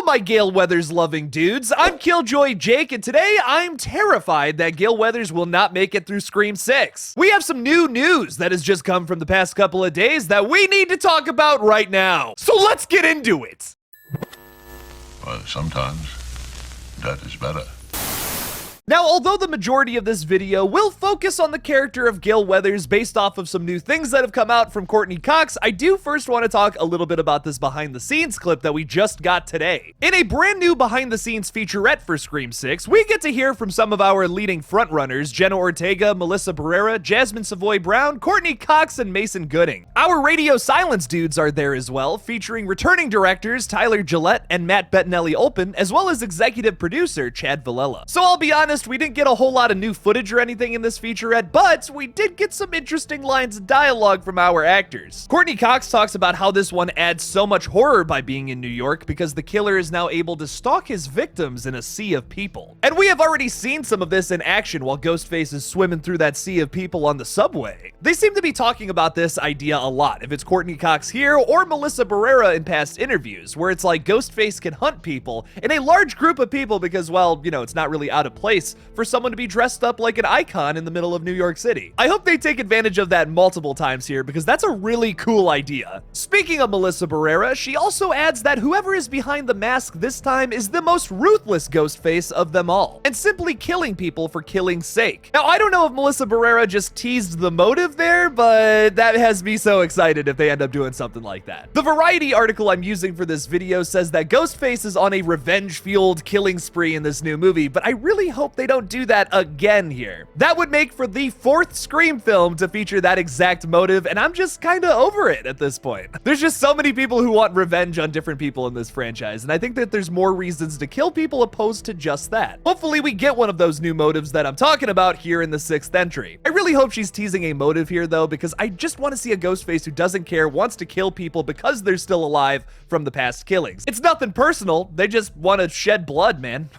my Gale Weathers loving dudes, I'm Killjoy Jake, and today I'm terrified that Gale Weathers will not make it through Scream 6. We have some new news that has just come from the past couple of days that we need to talk about right now. So let's get into it. Well, sometimes that is better. Now, although the majority of this video will focus on the character of Gale Weathers based off of some new things that have come out from Courtney Cox, I do first want to talk a little bit about this behind-the-scenes clip that we just got today. In a brand new behind-the-scenes featurette for Scream 6, we get to hear from some of our leading frontrunners, Jenna Ortega, Melissa Barrera, Jasmine Savoy Brown, Courtney Cox, and Mason Gooding. Our Radio Silence dudes are there as well, featuring returning directors Tyler Gillette and Matt Bettinelli-Olpin, as well as executive producer Chad Villella. So I'll be honest, we didn't get a whole lot of new footage or anything in this featurette, but we did get some interesting lines of dialogue from our actors. Courtney Cox talks about how this one adds so much horror by being in New York because the killer is now able to stalk his victims in a sea of people. And we have already seen some of this in action while Ghostface is swimming through that sea of people on the subway. They seem to be talking about this idea a lot, if it's Courtney Cox here or Melissa Barrera in past interviews, where it's like Ghostface can hunt people in a large group of people because, well, you know, it's not really out of place for someone to be dressed up like an icon in the middle of New York City. I hope they take advantage of that multiple times here because that's a really cool idea. Speaking of Melissa Barrera, she also adds that whoever is behind the mask this time is the most ruthless Ghostface of them all, and simply killing people for killing's sake. Now, I don't know if Melissa Barrera just teased the motive there, but that has me so excited if they end up doing something like that. The Variety article I'm using for this video says that Ghostface is on a revenge-fueled killing spree in this new movie, but I really hope they don't do that again here. That would make for the 4th Scream film to feature that exact motive, and I'm just kind of over it at this point. There's just so many people who want revenge on different people in this franchise, and I think that there's more reasons to kill people opposed to just that. Hopefully we get one of those new motives that I'm talking about here in the 6th entry. I really hope she's teasing a motive here though, because I just want to see a Ghostface who doesn't care, wants to kill people because they're still alive from the past killings. It's nothing personal, they just want to shed blood, man.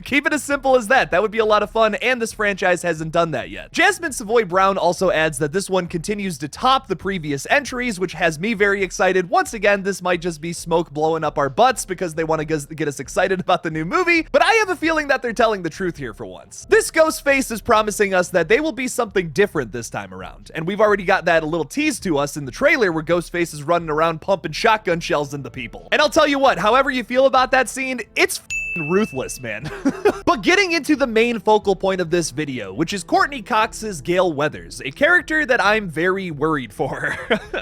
Keep it as simple as that. That would be a lot of fun, and this franchise hasn't done that yet. Jasmine Savoy Brown also adds that this one continues to top the previous entries, which has me very excited. Once again, this might just be smoke blowing up our butts because they want to get us excited about the new movie, but I have a feeling that they're telling the truth here for once. This Ghostface is promising us that they will be something different this time around, and we've already got that a little tease to us in the trailer where Ghostface is running around pumping shotgun shells into people. And I'll tell you what, however you feel about that scene, it's ruthless, man. But getting into the main focal point of this video, which is Courtney Cox's Gale Weathers, a character that I'm very worried for.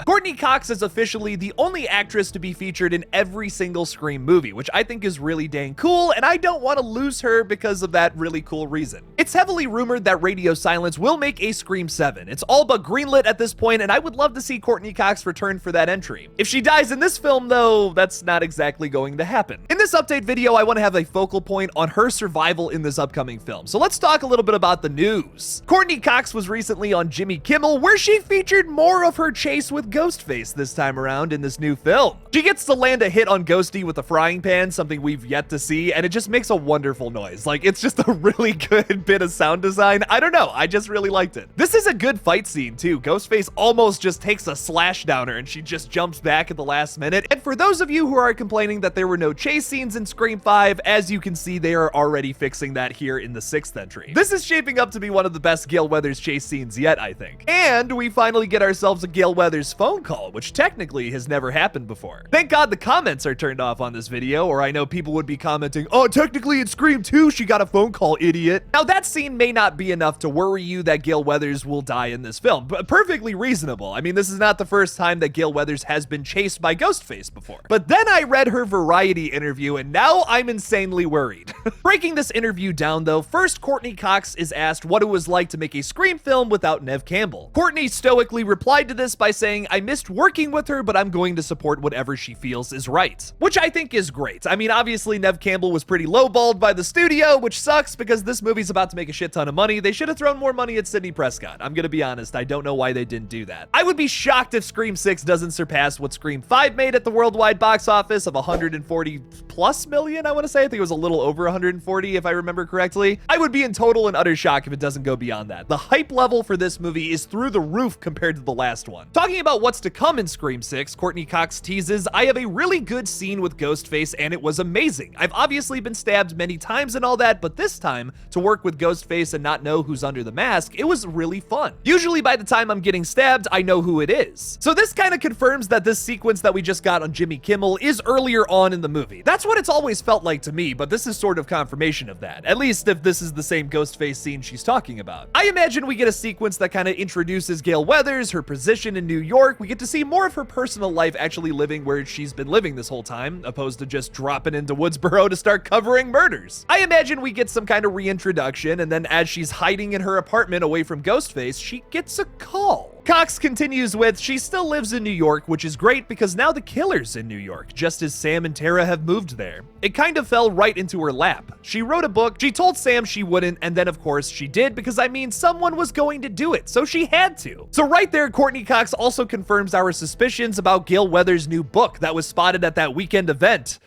Courtney Cox is officially the only actress to be featured in every single Scream movie, which I think is really dang cool, and I don't want to lose her because of that really cool reason. It's heavily rumored that Radio Silence will make a Scream 7. It's all but greenlit at this point, and I would love to see Courtney Cox return for that entry. If she dies in this film, though, that's not exactly going to happen. In this update video, I want to have a focal point on her survival in this upcoming film. So let's talk a little bit about the news. Courtney Cox was recently on Jimmy Kimmel, where she featured more of her chase with Ghostface this time around in this new film. She gets to land a hit on Ghosty with a frying pan, something we've yet to see, and it just makes a wonderful noise. Like, it's just a really good bit of sound design. I don't know, I just really liked it. This is a good fight scene too. Ghostface almost just takes a slash down her and she just jumps back at the last minute. And for those of you who are complaining that there were no chase scenes in Scream 5, as you can see, they are already fixing that here in the 6th entry. This is shaping up to be one of the best Gale Weathers chase scenes yet, I think. And we finally get ourselves a Gale Weathers phone call, which technically has never happened before. Thank God the comments are turned off on this video, or I know people would be commenting, "Oh, technically in Scream 2, she got a phone call, idiot." Now that scene may not be enough to worry you that Gale Weathers will die in this film, but perfectly reasonable. I mean, this is not the first time that Gale Weathers has been chased by Ghostface before. But then I read her Variety interview, and now I'm insanely worried. Breaking this interview down though, first Courtney Cox is asked what it was like to make a Scream film without Neve Campbell. Courtney stoically replied to this by saying, "I missed working with her, but I'm going to support whatever she feels is right." Which I think is great. I mean, obviously Neve Campbell was pretty lowballed by the studio, which sucks because this movie's about to make a shit ton of money. They should have thrown more money at Sidney Prescott. I'm gonna be honest, I don't know why they didn't do that. I would be shocked if Scream 6 doesn't surpass what Scream 5 made at the worldwide box office of 140+ million, I want to say. I think it was a little over 100 140 if I remember correctly. I would be in total and utter shock if it doesn't go beyond that. The hype level for this movie is through the roof compared to the last one. Talking about what's to come in Scream 6, Courtney Cox teases, I have a really good scene with Ghostface and it was amazing. I've obviously been stabbed many times and all that, but this time, to work with Ghostface and not know who's under the mask, it was really fun. Usually by the time I'm getting stabbed, I know who it is. So this kind of confirms that this sequence that we just got on Jimmy Kimmel is earlier on in the movie. That's what it's always felt like to me, but this is sort of confirmation of that, at least if this is the same Ghostface scene she's talking about. I imagine we get a sequence that kind of introduces Gale Weathers, her position in New York. We get to see more of her personal life actually living where she's been living this whole time, opposed to just dropping into Woodsboro to start covering murders. I imagine we get some kind of reintroduction, and then as she's hiding in her apartment away from Ghostface, she gets a call. Cox continues with, she still lives in New York, which is great because now the killer's in New York, just as Sam and Tara have moved there. It kind of fell right into her lap. She wrote a book, she told Sam she wouldn't, and then of course she did because I mean, someone was going to do it, so she had to. So right there, Courtney Cox also confirms our suspicions about Gale Weathers' new book that was spotted at that weekend event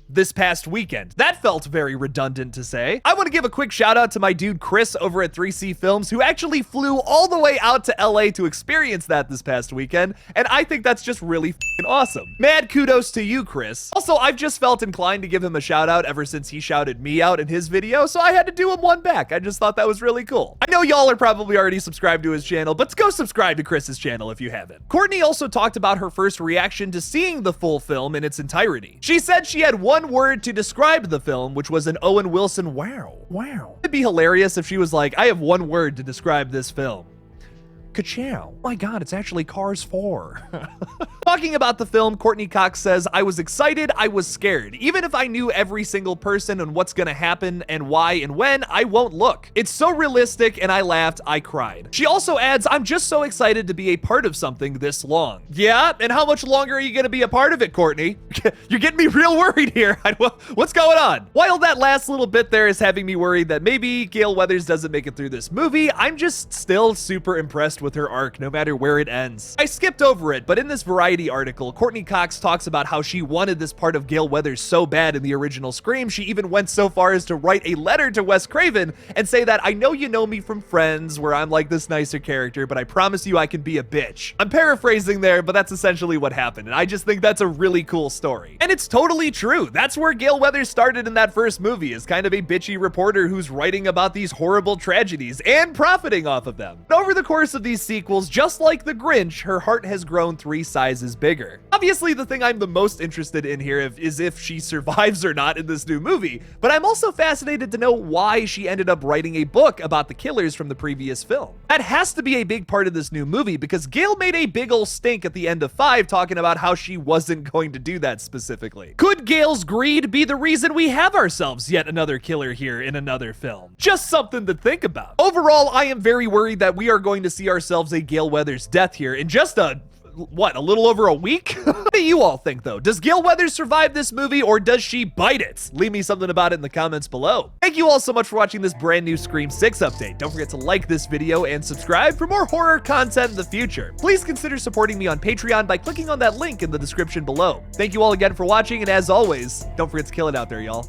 this past weekend. That felt very redundant to say. I want to give a quick shout out to my dude Chris over at 3C Films, who actually flew all the way out to LA to experience that this past weekend, and I think that's just really f***ing awesome. Mad kudos to you, Chris. Also, I've just felt inclined to give him a shout out ever since he shouted me out in his video, so I had to do him one back. I just thought that was really cool. I know y'all are probably already subscribed to his channel, but go subscribe to Chris's channel if you haven't. Courtney also talked about her first reaction to seeing the full film in its entirety. She said she had one word to describe the film, which was an Owen Wilson wow. It'd be hilarious if she was like, I have one word to describe this film. Ka-chow. My God, it's actually Cars 4. Talking about the film, Courtney Cox says, I was excited, I was scared. Even if I knew every single person and what's gonna happen and why and when, I won't look. It's so realistic and I laughed, I cried. She also adds, I'm just so excited to be a part of something this long. Yeah, and how much longer are you gonna be a part of it, Courtney? You're getting me real worried here. What's going on? While that last little bit there is having me worried that maybe Gale Weathers doesn't make it through this movie, I'm just still super impressed with her arc, no matter where it ends. I skipped over it, but in this Variety article, Courtney Cox talks about how she wanted this part of Gale Weathers so bad in the original Scream, she even went so far as to write a letter to Wes Craven and say that, I know you know me from Friends, where I'm like this nicer character, but I promise you I can be a bitch. I'm paraphrasing there, but that's essentially what happened, and I just think that's a really cool story. And it's totally true. That's where Gale Weathers started in that first movie, as kind of a bitchy reporter who's writing about these horrible tragedies and profiting off of them. But over the course of these sequels, just like the Grinch, her heart has grown 3 sizes bigger. Obviously, the thing I'm the most interested in here is if she survives or not in this new movie, but I'm also fascinated to know why she ended up writing a book about the killers from the previous film. That has to be a big part of this new movie because Gale made a big ol' stink at the end of 5 talking about how she wasn't going to do that specifically. Could Gale's greed be the reason we have ourselves yet another killer here in another film? Just something to think about. Overall, I am very worried that we are going to see ourselves a Gale Weathers death here in just a little over a week? What do you all think though? Does Gale Weathers survive this movie or does she bite it? Leave me something about it in the comments below. Thank you all so much for watching this brand new Scream 6 update. Don't forget to like this video and subscribe for more horror content in the future. Please consider supporting me on Patreon by clicking on that link in the description below. Thank you all again for watching, and as always, don't forget to kill it out there, y'all.